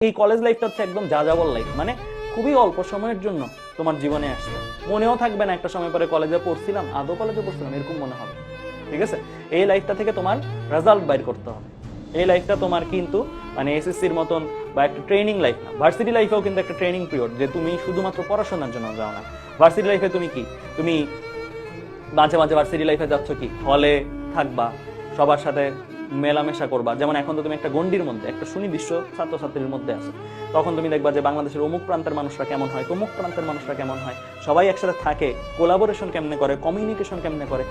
এই কলেজ লাইফটা হচ্ছে একদম যাযাবর লাইফ, মানে খুবই অল্প সময়ের জন্য তোমার জীবনে আসছে, মনেও থাকবে না একটা সময় পরে কলেজে পড়ছিলাম, আদৌ কলেজে পড়ছিলাম এরকম মনে হবে। ঠিক আছে, এই লাইফটা থেকে তোমার রেজাল্ট বাইর করতে হবে। এই লাইফটা তোমার কিন্তু মানে এসএসসির মতন বা একটা ট্রেনিং লাইফ না, ভার্সিটি লাইফেও কিন্তু একটা ট্রেনিং পিরিয়ড, যে তুমি শুধুমাত্র পড়াশোনার জন্য যাও না। ভার্সিটি লাইফে তুমি কি, তুমি মাঝে মাঝে ভার্সিটি লাইফে যাচ্ছ কি, হলে থাকবা, সবার সাথে মেলামেশা করবা। যেমন এখন তো তুমি একটা গণ্ডির মধ্যে, একটা সুনির্দিষ্ট ছাত্রছাত্রীর মধ্যে আছো, তখন তুমি দেখবা যে বাংলাদেশের অমুক প্রান্তের মানুষরা কেমন হয়, তমুক প্রান্তের মানুষরা কেমন হয়, সবাই একসাথে থাকে, কোলাবোরেশন কেমনে করে, কমিউনিকেশন কেমনে করে,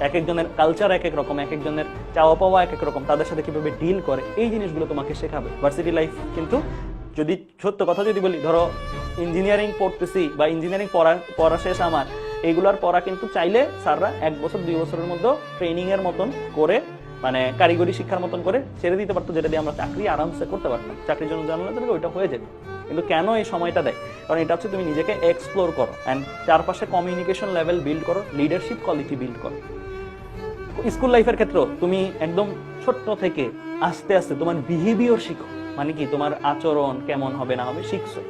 এক একজনের কালচার এক এক রকম, এক একজনের চাওয়া পাওয়া এক এক রকম, তাদের সাথে কিভাবে ডিল করে, এই জিনিসগুলো তোমাকে শেখাবে ভার্সিটি লাইফ। কিন্তু যদি সত্য কথা যদি বলি, ধরো ইঞ্জিনিয়ারিং পড়তেছি বা ইঞ্জিনিয়ারিং পড়া শেষ আমার, এইগুলার পড়া কিন্তু চাইলে স্যাররা 1 বছর 2 বছরের মধ্যে ট্রেনিং এর মতন করে, মানে কারিগরি শিক্ষার মতন করে ছেড়ে দিতে পারতো, যেটা দিয়ে আমরা চাকরি আরামসে করতে পারতাম, চাকরির জন্য জানালে তো ওইটা হয়ে যেত। কিন্তু কেন এই সময়টা দেয়? কারণ এটা হচ্ছে তুমি নিজেকে এক্সপ্লোর করো অ্যান্ড চারপাশে কমিউনিকেশন লেভেল বিল্ড করো, লিডারশিপ কোয়ালিটি বিল্ড করো। স্কুল লাইফের ক্ষেত্রে তুমি একদম ছোট্ট থেকে আস্তে আস্তে তোমার বিহেভিয়ার শিখো, মানে কি তোমার আচরণ কেমন হবে না হবে শিখছো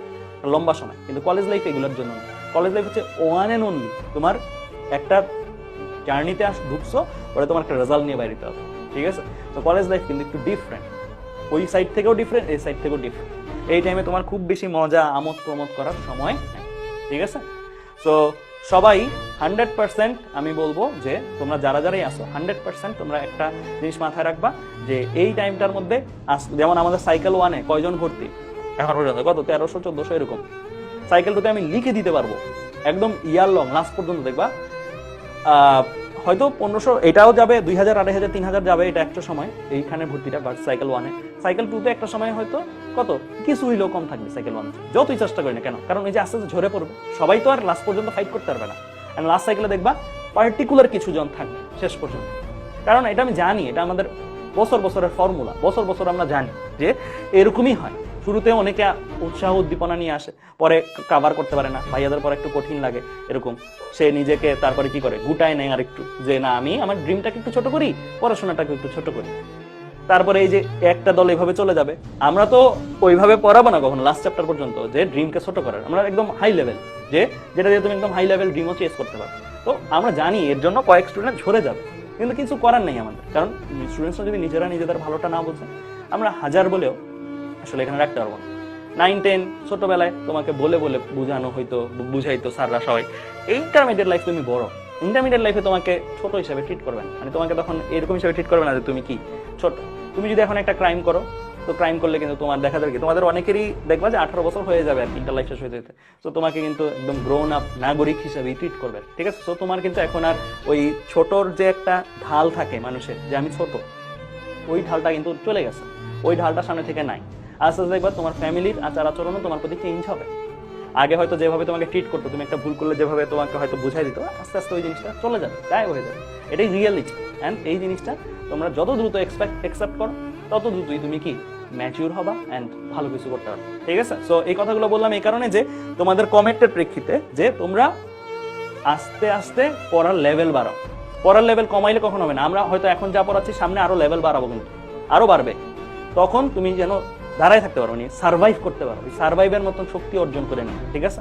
লম্বা সময়। কিন্তু কলেজ লাইফ এগুলোর জন্য না। কলেজ লাইফ হচ্ছে ওয়ান অ্যান্ড অনলি তোমার একটা জার্নিতে ঢুকছো, পরে তোমার একটা রেজাল্ট নিয়ে বাইরে হবে। ঠিক আছে, তো কলেজ লাইফ কিন্তু একটু ডিফারেন্ট, ওই সাইড থেকেও ডিফারেন্ট, এই সাইড থেকেও ডিফারেন্ট। এই টাইমে তোমার খুব বেশি মজা আমোদ প্রমোদ করার সময় নেই। ঠিক আছে, তো সবাই 100% আমি বলবো যে তোমরা যারা যারাই আসো 100% তোমরা একটা জিনিস মাথায় রাখবা, যে এই টাইমটার মধ্যে যেমন আমাদের সাইকেল 1-এ কয়জন ভর্তি এখন পর্যন্ত, কত 1300-1400 এরকম। সাইকেল 2-তে আমি লিখে দিতে পারবো একদম ইয়ার লং লাস্ট পর্যন্ত, দেখবা হয়তো 1500 এটাও যাবে, 2000, 2500, 3000 যাবে, এটা একটা সময় এইখানে ভর্তিটা। বাট সাইকেল 1-এ, সাইকেল 2-তে একটা সময় হয়তো কত কিছু হইলো কম থাকবে সাইকেল 1-এ, যতই চেষ্টা করি না কেন, কারণ এই যে আস্তে আস্তে ঝরে পড়বে, সবাই তো আর লাস্ট পর্যন্ত ফাইট করতে পারবে না। এন্ড লাস্ট সাইকেলে দেখবা পার্টিকুলার কিছু জন থাকবে শেষ পর্যন্ত, কারণ এটা আমি জানি, এটা আমাদের বছরের ফর্মুলা, বছর আমরা জানি যে এরকমই হয়। শুরুতে অনেকে উৎসাহ উদ্দীপনা নিয়ে আসে, পরে কাভার করতে পারে না, ভাইয়াদের পরে একটু কঠিন লাগে এরকম, সে নিজেকে তারপরে কি করে গুটায় নেয় আর একটু, যে না আমি আমার ড্রিমটাকে একটু ছোট করি, পড়াশোনাটাকে একটু ছোট করি। তারপরে এই যে একটা দল এইভাবে চলে যাবে, আমরা তো ওইভাবে পড়াবো না কখনো লাস্ট চ্যাপ্টার পর্যন্ত যে ড্রিমকে ছোট করার, আমরা একদম হাই লেভেল, যে যেটা দিয়ে তুমি একদম হাই লেভেল ড্রিমও চেস করতে পারো। তো আমরা জানি এর জন্য কয়েক স্টুডেন্ট ঝরে যাবে, কিন্তু কিছু করার নেই আমাদের, কারণ স্টুডেন্টসরা যদি নিজেরা নিজেদের ভালোটা না বোঝে, আমরা হাজার বলেও আসলে এখানে রাখতে পারবো না। 9-10 ছোটবেলায় তোমাকে বলে বলে বুঝানো হইতো, বুঝাইতো স্যাররা সবাই। ইন্টারমিডিয়েট লাইফ তুমি বড়, ইন্টারমিডিয়েট লাইফে তোমাকে ছোট হিসেবে ট্রিট করবে না, মানে তোমাকে তখন এরকম হিসেবে ট্রিট করবে না যে তুমি কি ছোট। তুমি যদি এখন একটা ক্রাইম করো, তো ক্রাইম করলে কিন্তু তোমার দেখা যাবে কি, তোমাদের অনেকেরই দেখবা যে 18 বছর হয়ে যাবে আর ইন্টার লাইফ শেষ হয়ে যেতে, তো তোমাকে কিন্তু একদম গ্রোন আপ নাগরিক হিসেবেই ট্রিট করবে। ঠিক আছে, তো তোমার কিন্তু এখন আর ওই ছোটর যে একটা ঢাল থাকে মানুষের, যে আমি ছোট, ওই ঢালটা কিন্তু চলে গেছে, ওই ঢালটা সামনে থেকে নাই। আস্তে আস্তে দেখবা তোমার ফ্যামিলির আচার আচরণও তোমার প্রতি চেঞ্জ হবে। আগে হয়তো যেভাবে তোমাকে ট্রিট করতো, তুমি একটা ভুল করলে যেভাবে তোমাকে হয়তো বুঝাই দিত, আস্তে আস্তে ওই জিনিসটা চলে যাবে, গায়েব হয়ে যাবে। এটাই রিয়েলিটি। অ্যান্ড এই জিনিসটা তোমরা যত দ্রুত অ্যাকসেপ্ট করো, তত দ্রুতই তুমি কি ম্যাচিউর হবা অ্যান্ড ভালো কিছু করতে পারবে। ঠিক আছে, সো এই কথাগুলো বললাম এই কারণে যে তোমাদের কমেন্টের প্রেক্ষিতে, যে তোমরা আস্তে আস্তে পড়ার লেভেল বাড়াও। পড়ার লেভেল কমাইলে কখন হবে না, আমরা হয়তো এখন যা পড়াচ্ছি সামনে আরো লেভেল বাড়াবো, কিন্তু আরো বাড়বে, তখন তুমি যেন দাঁড়ায় থাকতে পারো, মানে সার্ভাইভ করতে পারো, সার্ভাইভের মতন শক্তি অর্জন করে নিও। ঠিক আছে।